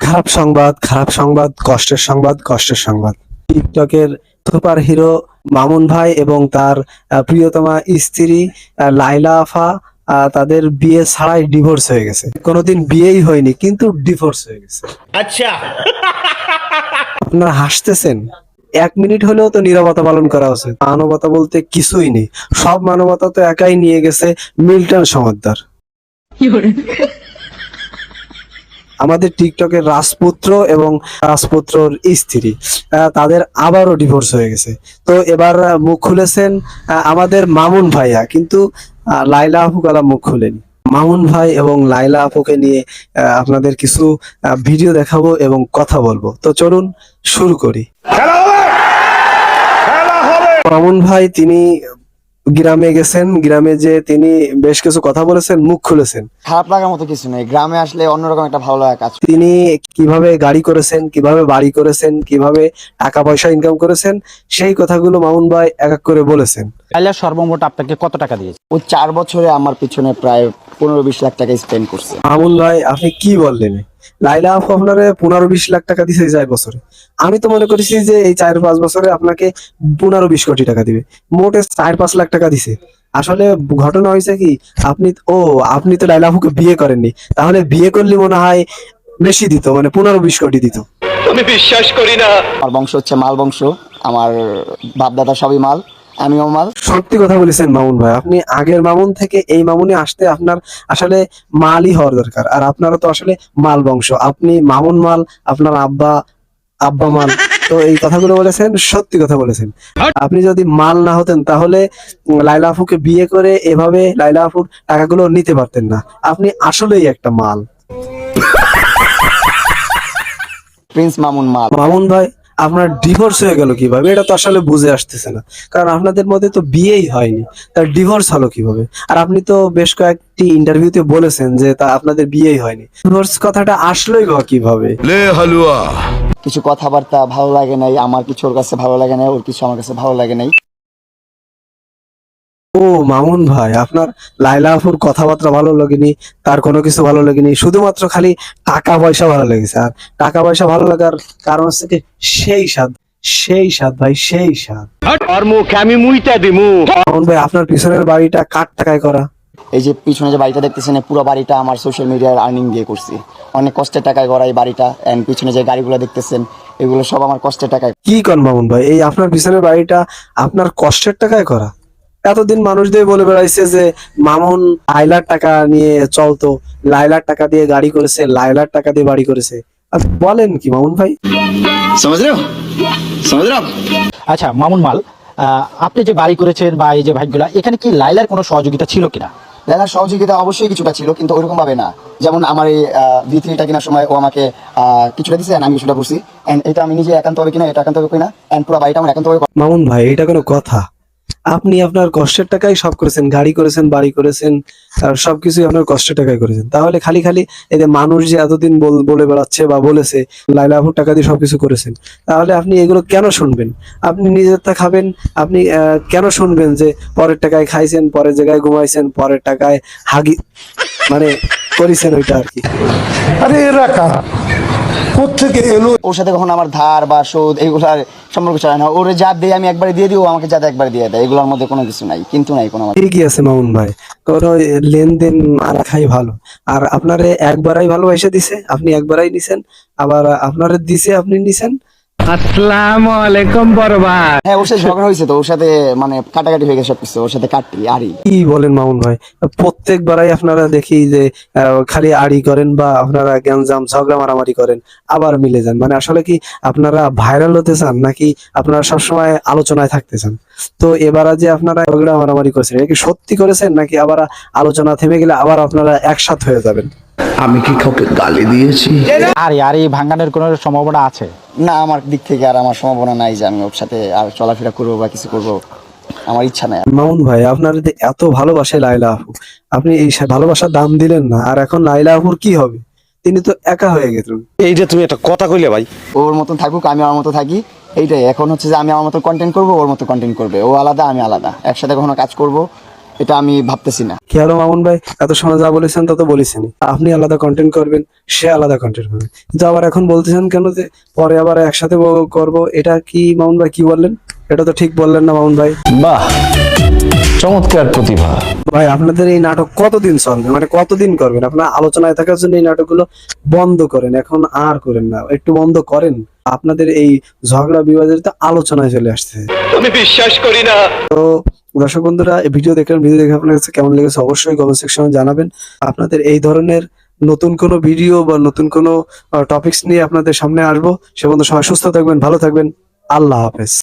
খারাপ সংবাদ, খারাপ সংবাদ, কষ্টের সংবাদ, কষ্টের সংবাদ। টিকটকের সুপার হিরো মামুন ভাই এবং তার প্রিয়তমা স্ত্রী লাইলা আফা তাদের বিয়ে ছাড়াই ডিভোর্স হয়ে গেছে। কোনোদিন বিয়েই হয়নি কিন্তু ডিভোর্স হয়ে গেছে। আচ্ছা, আপনারা হাসতেছেন, 1 মিনিট হলেও তো নীরবতা পালন করা উচিত। মানবতা বলতে কিছুই নেই, সব মানবতা তো একাই নিয়ে গেছে মিল্টন সমাদ্দার। আমাদের টিকটকের রাজপুত্র এবং রাজপুত্রর স্ত্রী তাদের আবারও ডিভোর্স হয়ে গেছে। তো এবার মুখ খুলেছেন আমাদের মামুন ভাইয়া, কিন্তু লাইলা আপু কালা মুখ খুলেনি। মামুন ভাই এবং লাইলা আপুকে নিয়ে আপনাদের কিছু ভিডিও দেখাবো এবং কথা বলবো। তো চলুন শুরু করি। মামুন ভাই তিনি গ্রামে গেছেন, গ্রামে যে তিনি বেশ কিছু কথা বলেছেন, মুখ খুলেছেন। খারাপ লাগার মতো কিছু নেই, গ্রামে আসলে অন্যরকম একটা ভালো লাগা কাজ করে। তিনি কিভাবে গাড়ি করেছেন, কিভাবে বাড়ি করেছেন, কিভাবে টাকা পয়সা ইনকাম করেছেন, সেই কথাগুলো মামুন ভাই এক এক করে বলেছেন। লাইলা সর্বমোট আপনাকে কত টাকা দিয়েছে? ও 4 বছরে আমার পিছনে প্রায় 15-20 লাখ টাকা স্পেন্ড করছে। মামুন ভাই আপনি কি বললেন? লাইলা আপু আপনারে 15-20 লাখ টাকা দিছে এই 4 বছরে। আমি তো মনে করেছি যে এই 4-5 বছরে আপনাকে 15-20 কোটি টাকা দিবে, মোটে 4-5 লাখ টাকা দিছে। আসলে ঘটনা হয়েছে কি, আপনি তো লাইলা আপুকে বিয়ে করেননি, তাহলে বিয়ে করলে মনে হয় বেশি দিত, মানে 15-20 কোটি দিত। আমি বিশ্বাস করি না। আমার বংশ হচ্ছে মাল বংশ, আমার বাপ দাদা সবই মাল, আমিও মাল। সত্যি কথা বলেছেন মামুন ভাই, আপনি আগের মামুন থেকে এই মামুনে আসতে আপনার আসলে মালই হওয়ার দরকার। আর আপনারা তো আসলে মাল বংশ, আপনি মামুন মাল, আপনার আব্বা মাল। তো এই কথাগুলো বলেছেন, সত্যি কথা বলেছেন। আপনি যদি মাল না হতেন তাহলে লাইলা আপুকে বিয়ে করে এভাবে লাইলা আপুর টাকাগুলো নিতে পারতেন না। আপনি আসলেই একটা মাল। প্রিন্স মামুন মাল। মামুন ভাই আপনার ডিভোর্স হয়ে গেল কিভাবে, এটা তো আসলে বুঝে আসতেছে না। কারণ আপনাদের মধ্যে তো বিয়েই হয়নি, তার ডিভোর্স হলো কিভাবে? আর আপনি তো বেশ কয়েকটি ইন্টারভিউতে বলেছেন যে তা আপনাদের বিয়েই হয়নি। ডিভোর্স কথাটা আসলোই বা কিভাবে? লে হালুয়া। কিছু কথাবার্তা ভালো লাগে নাই, আমার কিছু ওর কাছে ভালো লাগে নাই, ওর কিছু আমার কাছে ভালো লাগে নাই। ও মামুন ভাই, আপনার লাইলা আপুর কথাবার্তা ভালো লাগেনি, তার কোনো কিছু ভালো লাগেনি, শুধুমাত্র খালি টাকা পয়সা ভালো লেগেছে। আর টাকা পয়সা ভালো লাগার কারণ হচ্ছে কি, সেই স্বাদ ভাই, সেই স্বাদ। আর মুখে আমি মুইটা দিমু। মামুন ভাই আপনার পিছনের বাড়িটা কার টাকায় করা? এই যে পিছনে যে বাড়িটা দেখতেছেন, এই পুরো বাড়িটা আমার সোশ্যাল মিডিয়ার আর্নিং দিয়ে করছি। অনেক কষ্টের টাকায় করা এই বাড়িটা। এন্ড পিছনে যে গাড়িগুলো দেখতেছেন, এগুলো সব আমার কষ্টের টাকায়। কি কন মামুন ভাই, এই আপনার পিছনের বাড়িটা আপনার কষ্টের টাকায় করা? এতদিন মানুষদের বলে বেড়াইছে যে মামুন লাইলার টাকা নিয়ে চলতো, লাইলার টাকা দিয়ে গাড়ি করেছে, লাইলার টাকা দিয়ে বাড়ি করেছে। আর বলেন কি মামুন ভাই? আচ্ছা মামুন মাল, আপনি যে বাড়ি করেছেন বা এই যে ভাইগুলা, এখানে কি লাইলার কোনো সহযোগিতা ছিল কিনা? লাইলার সহযোগিতা অবশ্যই কিছুটা ছিল, কিন্তু ওইরকম ভাবে না। যেমন আমার এই V3টা কেনার সময় ও আমাকে কিছুটা দিছে, আমি কিছুটা করছি। এন্ড এটা আমি নিজে একান্ত হবে কিনা, এটা একান্ত হবে কিনা, এন্ড পুরো বাড়িটা আমার একান্ত হবে। মামুন ভাই এটা কোনো কথা? আপনি আপনার কষ্টের টাকায় সব করেছেন, গাড়ি করেছেন, বাড়ি করেছেন, আর সবকিছুই আপনার কষ্টের টাকায় করেছেন। তাহলে খালি খালি এই যে মানুষ যে এতদিন বলে বেড়াচ্ছে বা বলেছে লাইলা আপুর টাকা দিয়ে সবকিছু করেছেন, তাহলে আপনি এগুলো কেন শুনবেন? আপনি নিজেরটা খাবেন, আপনি কেন শুনবেন যে পরের টাকায় খাইছেন, পরের জায়গায় ঘুমাইছেন, পরের টাকায় হাগি মানে করেছেন ওইটা আর কি। আরে এরা কারা, কোত্থেকে এলো? ওর সাথে কখনো আমার ধার বা শোধ এগুলার সম্পর্ক চায় না। ওরে যা দেয় আমি একবারে দিয়ে দিই, ও আমাকে যা দেয় একবারে দিয়ে দেয়। এগুলোর মধ্যে কোনো কিছু নাই, কিন্তু নাই কোনো। ঠিকই আছে মামুন ভাই, কোনো লেনদেন না রাখাই ভালো। আর আপনারে একবারই ভালোবাসা দিছে, আপনি একবারই নিছেন, আবার আপনারে দিছে আপনি নিছেন। আসসালামু আলাইকুম বড় ভাই। হ্যাঁ, ওর সাথে ঝগড়া হয়েছে তো, ওর সাথে মানে কাটাকাটি হয়ে গেছে সবকিছু, ওর সাথে কাটি আরি। কি বলেন মামুন ভাই? প্রত্যেকবারই আপনারা দেখি যে খালি আড়ি করেন বা আপনারা গ্যাঞ্জাম ঝগড়া মারামারি করেন, আবার মিলে যান। মানে আসলে কি আপনারা ভাইরাল হতে চান নাকি আপনারা সবসময় আলোচনায় থাকতে চান? তো এবার যে আপনারা ঝগড়া মারামারি করছেন, এটা কি সত্যি করেছেন নাকি আবার আলোচনা থেমে গেলে আবার আপনারা একসাথ হয়ে যাবেন? আমি কি কাউকে গালি দিয়েছি? আর এই ভাঙানোর কোনো সম্ভাবনা আছে? না, আমার দিক থেকে আর আমার সম্ভাবনা নাই যে আমি ওর সাথে আর চলাফেরা করবো বা কিছু করবো, আমার ইচ্ছা নাই। মামুন ভাই আপনার যে এত ভালোবাসে লাইলা আপু, আপনি এই ভালোবাসার দাম দিলেন না, আর এখন লাইলা আপুর কি হবে? তিনি তো একা হয়ে গেছেন। এই যে তুমি একটা কথা কইলে ভাই। ওর মতন থাকুক, আমি আমার মতো থাকি, এইটাই। এখন হচ্ছে যে আমি আমার মতো কন্টেন্ট করবো, ওর মতো কন্টেন্ট করবে। ও আলাদা, আমি আলাদা, একসাথে কখনো কাজ করবো এটা আমি ভাবতেছি না। কি হলো মামুন ভাই, এত সময় যা বলেছেন তা তো বলেছেনই, আপনি আলাদা কন্টেন্ট করবেন, সে আলাদা কন্টেন্ট করবে, কিন্তু আবার এখন বলতেছেন কেন যে পরে আবার একসাথে করব? এটা কি মামুন ভাই কি বললেন? এটা তো ঠিক বললেন না মামুন ভাই। বাহ, চমৎকার প্রতিভা। ভাই আপনাদের এই নাটক কতদিন চলবে, মানে কতদিন করবেন? আপনার আলোচনায় থাকার জন্য এই নাটকগুলো বন্ধ করেন, এখন আর করেন না, একটু বন্ধ করেন। আপনাদের এই ঝগড়া বিবাদের তো আলোচনায় চলে আসছে। আমি বিশ্বাস করি না। তো দর্শক বন্ধুরা, এই ভিডিও দেখলেন, ভিডিও দেখে আপনার কাছে কেমন লেগেছে অবশ্যই কমেন্ট সেকশনে জানাবেন। আপনাদের এই ধরনের নতুন কোনো ভিডিও বা নতুন কোনো টপিকস নিয়ে আপনাদের সামনে আসবো। সে পর্যন্ত সবাই সুস্থ থাকবেন, ভালো থাকবেন। আল্লাহ হাফেজ।